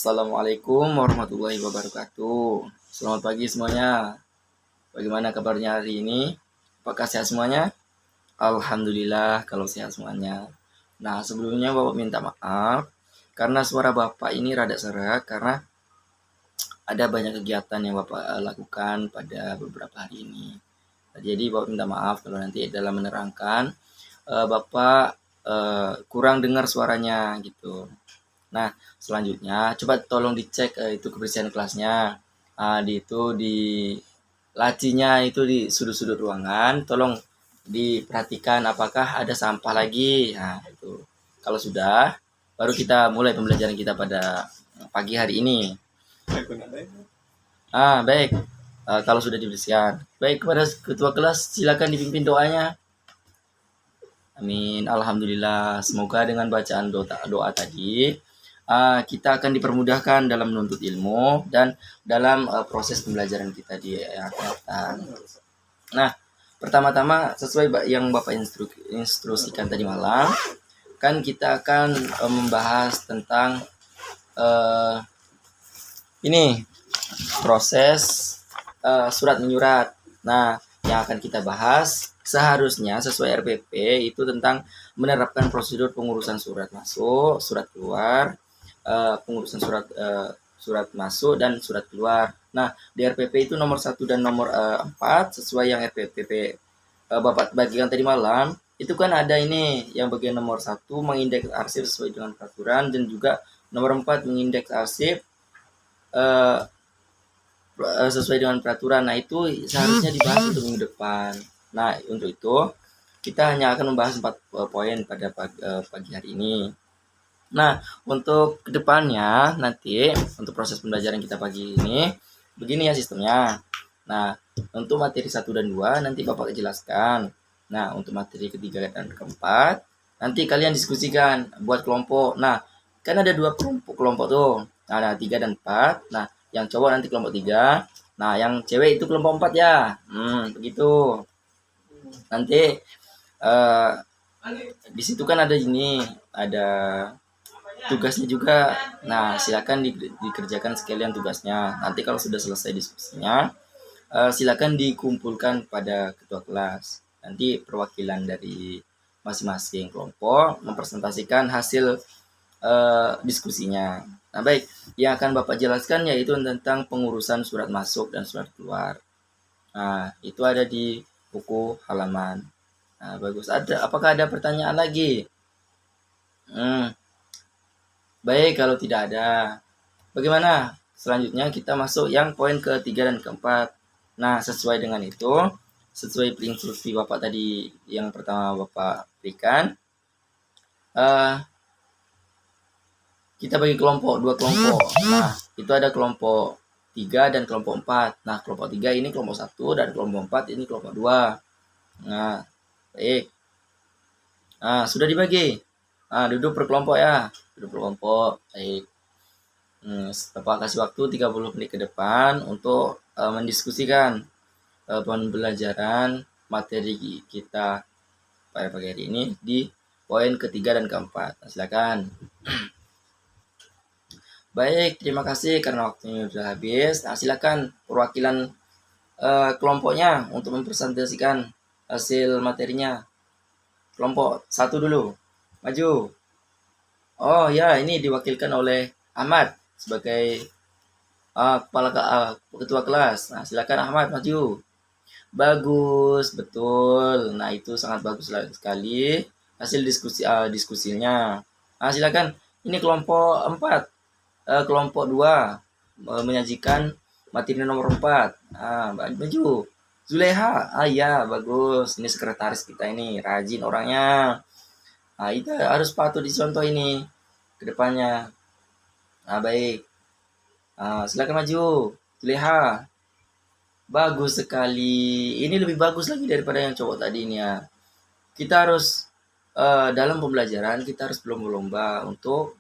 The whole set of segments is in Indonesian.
Assalamualaikum warahmatullahi wabarakatuh. Selamat pagi semuanya. Bagaimana kabarnya hari ini? Apakah sehat semuanya? Alhamdulillah kalau sehat semuanya. Nah, sebelumnya Bapak minta maaf karena suara Bapak ini rada serak karena ada banyak kegiatan yang Bapak lakukan pada beberapa hari ini. Jadi Bapak minta maaf kalau nanti dalam menerangkan Bapak kurang dengar suaranya gitu. Nah, selanjutnya coba tolong dicek itu kebersihan kelasnya. Di lacinya itu di sudut-sudut ruangan, tolong diperhatikan apakah ada sampah lagi. Nah, itu. Kalau sudah, baru kita mulai pembelajaran kita pada pagi hari ini. Baik. Kalau sudah dibersihkan. Baik, kepada ketua kelas silakan dipimpin doanya. Amin. Alhamdulillah. Semoga dengan bacaan doa tadi kita akan dipermudahkan dalam menuntut ilmu dan dalam proses pembelajaran kita di yang akan datang. Nah, pertama-tama sesuai yang Bapak instruksikan tadi malam, kan kita akan membahas tentang ini proses surat menyurat. Nah, yang akan kita bahas seharusnya sesuai RPP itu tentang menerapkan prosedur pengurusan surat masuk, surat keluar, pengurusan surat masuk dan surat keluar. Nah, di RPP itu nomor 1 dan nomor 4 sesuai yang RPP Bapak bagikan tadi malam. Itu kan ada ini yang bagian nomor 1 mengindeks arsip sesuai dengan peraturan dan juga nomor 4 mengindeks arsip sesuai dengan peraturan. Nah, itu seharusnya dibahas untuk minggu depan. Nah, untuk itu kita hanya akan membahas 4 poin pada pagi hari ini. Nah, untuk kedepannya nanti untuk proses pembelajaran kita pagi ini begini ya sistemnya. Nah, untuk materi 1 dan 2 nanti Bapak jelaskan. Nah, untuk materi ketiga dan keempat nanti kalian diskusikan buat kelompok. Nah, kan ada 2 kelompok tuh. Nah, ada 3 dan 4. Nah, yang cowok nanti kelompok 3. Nah, yang cewek itu kelompok 4 ya. Begitu. Nanti di situ kan ada ini, ada tugasnya juga. Nah, silakan dikerjakan sekalian tugasnya. Nanti kalau sudah selesai diskusinya, silakan dikumpulkan pada ketua kelas. Nanti perwakilan dari masing-masing kelompok mempresentasikan hasil diskusinya. Nah, baik, yang akan Bapak jelaskan yaitu tentang pengurusan surat masuk dan surat keluar. Nah, itu ada di buku halaman. Nah, bagus. Apakah ada pertanyaan lagi? Baik, kalau tidak ada. Bagaimana? Selanjutnya kita masuk yang poin ketiga dan keempat. Nah, sesuai dengan itu, sesuai instruksi Bapak tadi yang pertama Bapak berikan, kita bagi kelompok, 2 kelompok. Nah, itu ada kelompok 3 dan kelompok 4. Nah, kelompok 3 ini kelompok 1 dan kelompok 4 ini kelompok 2. Nah, baik. Nah, sudah dibagi. Nah, duduk per kelompok ya. Duduk per kelompok. Baik. Bapak kasih waktu 30 menit ke depan untuk mendiskusikan pembelajaran materi kita pada pagi hari ini di poin ketiga dan keempat. Nah, silakan. Baik, terima kasih karena waktunya sudah habis. Nah, silakan perwakilan kelompoknya untuk mempresentasikan hasil materinya. Kelompok 1 dulu. Maju. Oh ya, ini diwakilkan oleh Ahmad sebagai kepala ketua kelas. Nah, silakan Ahmad maju. Bagus, betul. Nah, itu sangat bagus sekali hasil diskusinya. Nah, silakan. Ini kelompok 4. Kelompok 2 menyajikan materi nomor 4. Maju. Zuleha. Ya, bagus. Ini sekretaris kita ini, rajin orangnya. Nah, itu harus patut dicontoh ini ke depannya. Nah, baik. Silakan maju. Zuleha. Bagus sekali. Ini lebih bagus lagi daripada yang cowok tadi ini ya. Kita harus dalam pembelajaran kita harus berlomba-lomba untuk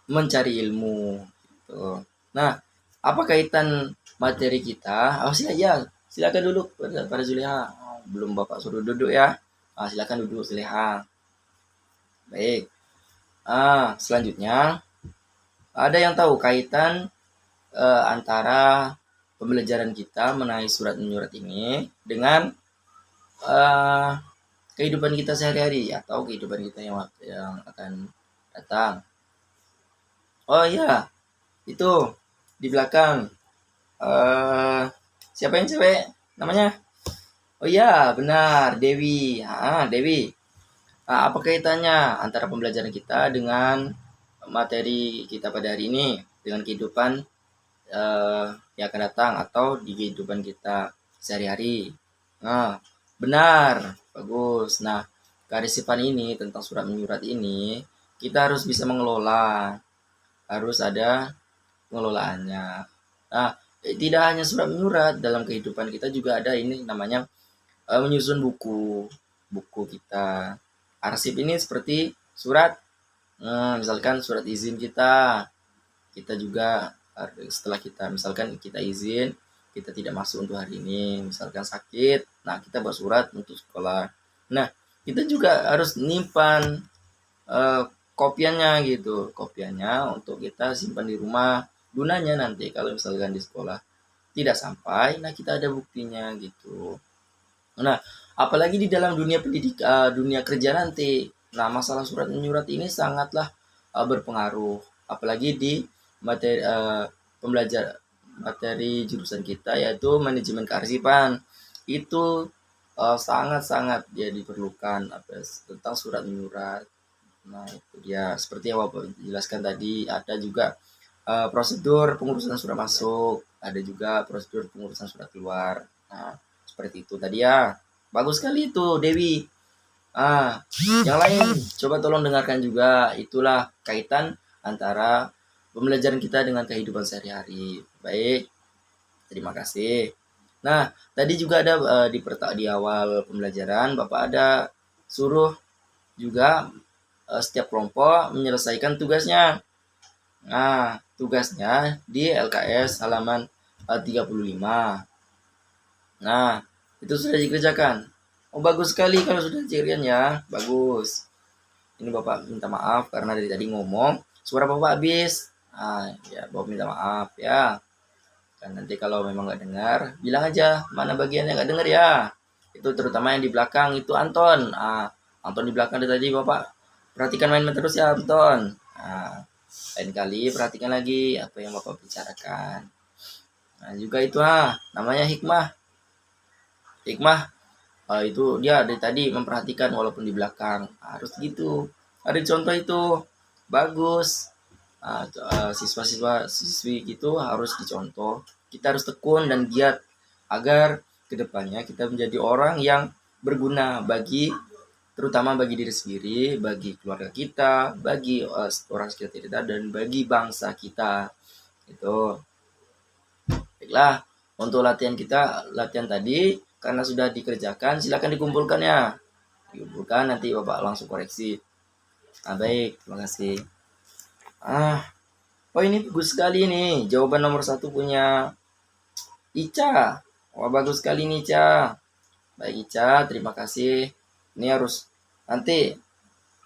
mencari ilmu gitu. Nah, apa kaitan materi kita? Silakan duduk pada Zuleha. Belum Bapak suruh duduk ya. Silakan duduk Zuleha. Baik. Selanjutnya Ada yang tahu kaitan antara pembelajaran kita mengenai surat menyurat ini dengan eh, kehidupan kita sehari-hari atau kehidupan kita yang akan datang? Oh iya, itu di belakang. eh Siapa yang cewek namanya? Oh iya, benar, Dewi. Dewi. Apa kaitannya antara pembelajaran kita dengan materi kita pada hari ini, dengan kehidupan eh, yang akan datang atau di kehidupan kita sehari-hari? Nah, benar, bagus. Nah, kearifan ini tentang surat menyurat ini kita harus bisa mengelola, harus ada pengelolaannya. Nah, tidak hanya surat menyurat, dalam kehidupan kita juga ada ini namanya menyusun buku kita. Arsip ini seperti surat, misalkan surat izin kita juga setelah kita misalkan kita izin kita tidak masuk untuk hari ini, misalkan sakit, nah kita buat surat untuk sekolah. Nah, kita juga harus nyimpan eh, kopiannya gitu, kopiannya untuk kita simpan di rumah, gunanya nanti kalau misalkan di sekolah tidak sampai, nah kita ada buktinya gitu. Nah, apalagi di dalam dunia pendidikan, dunia kerja nanti. Nah, masalah surat menyurat ini sangatlah berpengaruh, apalagi di materi pembelajar materi jurusan kita yaitu manajemen kearsipan. Itu sangat-sangat ya diperlukan tentang surat menyurat. Nah, itu dia seperti yang Bapak jelaskan tadi, ada juga prosedur pengurusan surat masuk, ada juga prosedur pengurusan surat keluar. Nah, seperti itu tadi ya. Bagus sekali itu, Dewi. Yang lain coba tolong dengarkan juga. Itulah kaitan antara pembelajaran kita dengan kehidupan sehari-hari. Baik, terima kasih. Nah, tadi juga ada di awal pembelajaran Bapak ada suruh juga setiap kelompok menyelesaikan tugasnya. Nah, tugasnya di LKS halaman 35. Nah, itu sudah dikerjakan. Oh, bagus sekali kalau sudah dikerjakan ya. Bagus. Ini Bapak minta maaf karena dari tadi ngomong suara Bapak habis. Ya Bapak minta maaf ya. Dan nanti kalau memang nggak dengar, bilang aja mana bagian yang nggak dengar ya. Itu terutama yang di belakang itu Anton. Anton di belakang dari tadi Bapak perhatikan main-main terus ya Anton. Lain kali perhatikan lagi apa yang Bapak bicarakan. Nah, juga itu namanya hikmah. Hikmah itu dia dari tadi memperhatikan walaupun di belakang. Harus gitu. Ada contoh itu bagus. Siswa-siswa siswi gitu harus dicontoh. Kita harus tekun dan giat agar kedepannya kita menjadi orang yang berguna bagi terutama bagi diri sendiri, bagi keluarga kita, bagi orang sekitar kita dan bagi bangsa kita. Itu. Baiklah, untuk latihan tadi karena sudah dikerjakan, silakan dikumpulkan ya. Dikumpulkan nanti Bapak langsung koreksi. Baik, terima kasih. Oh ini bagus sekali nih. Jawaban nomor 1 punya Ica. Wah bagus sekali nih Ica. Baik Ica, terima kasih. Ini harus nanti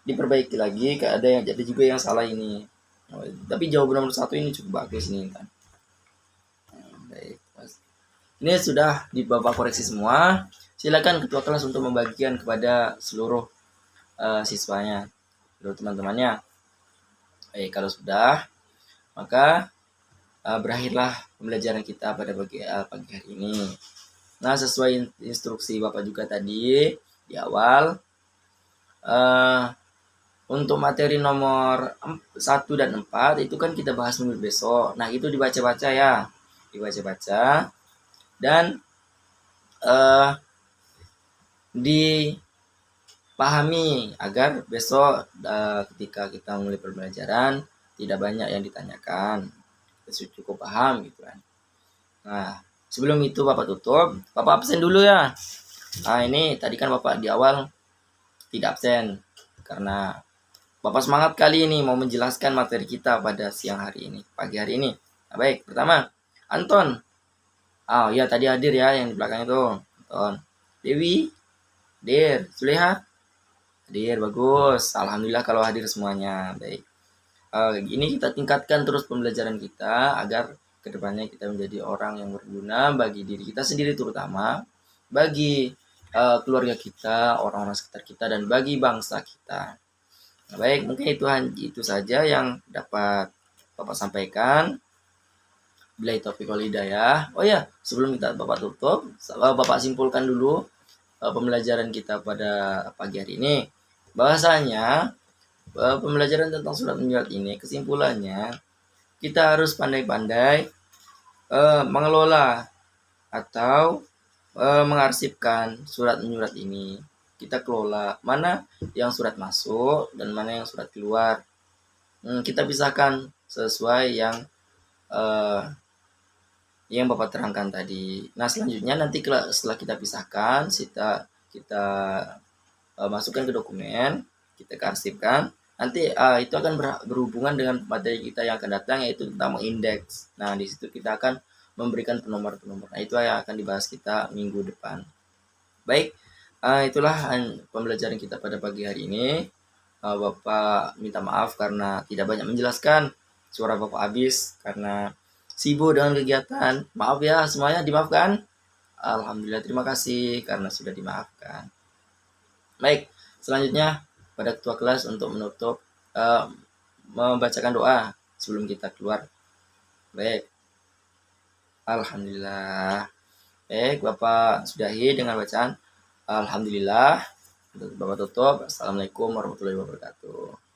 diperbaiki lagi. Ada yang jadi juga yang salah ini. Tapi jawaban nomor 1 ini cukup bagus nih kan. Baik. Ini sudah di Bapak koreksi semua. Silakan ketua kelas untuk membagikan kepada seluruh siswanya, seluruh teman-temannya. Baik, kalau sudah, maka berakhirlah pembelajaran kita pada pagi hari ini. Nah, sesuai instruksi Bapak juga tadi di awal, untuk materi nomor 1 dan 4 itu kan kita bahas minggu besok. Nah, itu dibaca-baca ya. Dibaca-baca dan dipahami agar besok ketika kita mulai pembelajaran tidak banyak yang ditanyakan, kita cukup paham gitu kan. Nah, sebelum itu Bapak tutup, Bapak absen dulu ya. Nah, ini tadi kan Bapak di awal tidak absen karena Bapak semangat kali ini mau menjelaskan materi kita pada siang hari ini, pagi hari ini. Nah, baik, pertama Anton. Oh ya tadi hadir ya yang di belakang itu. Anton. Dewi, hadir. Suleha, hadir. Bagus. Alhamdulillah kalau hadir semuanya. Baik. Ini kita tingkatkan terus pembelajaran kita agar kedepannya kita menjadi orang yang berguna bagi diri kita sendiri terutama, bagi keluarga kita, orang-orang sekitar kita, dan bagi bangsa kita. Nah, baik, mungkin itu saja yang dapat Bapak sampaikan. Billahi taufiq wal hidayah. Oh ya, sebelum kita Bapak tutup, Bapak simpulkan dulu pembelajaran kita pada pagi hari ini. Bahasanya pembelajaran tentang surat menyurat ini, kesimpulannya kita harus pandai-pandai mengelola atau mengarsipkan surat menyurat ini. Kita kelola mana yang surat masuk dan mana yang surat keluar. Kita pisahkan sesuai yang Bapak terangkan tadi. Nah, selanjutnya nanti setelah kita pisahkan, kita masukkan ke dokumen, kita arsipkan. Nanti itu akan berhubungan dengan materi kita yang akan datang, yaitu tentang mengindeks. Nah, di situ kita akan memberikan penomor-penomor. Nah, itu yang akan dibahas kita minggu depan. Baik, itulah pembelajaran kita pada pagi hari ini. Bapak minta maaf karena tidak banyak menjelaskan. Suara Bapak habis karena sibuk dengan kegiatan. Maaf ya, semuanya dimaafkan. Alhamdulillah, terima kasih karena sudah dimaafkan. Baik, selanjutnya pada ketua kelas untuk menutup membacakan doa sebelum kita keluar. Baik, alhamdulillah. Baik, Bapak sudahi dengan bacaan alhamdulillah. Bapak tutup. Assalamualaikum warahmatullahi wabarakatuh.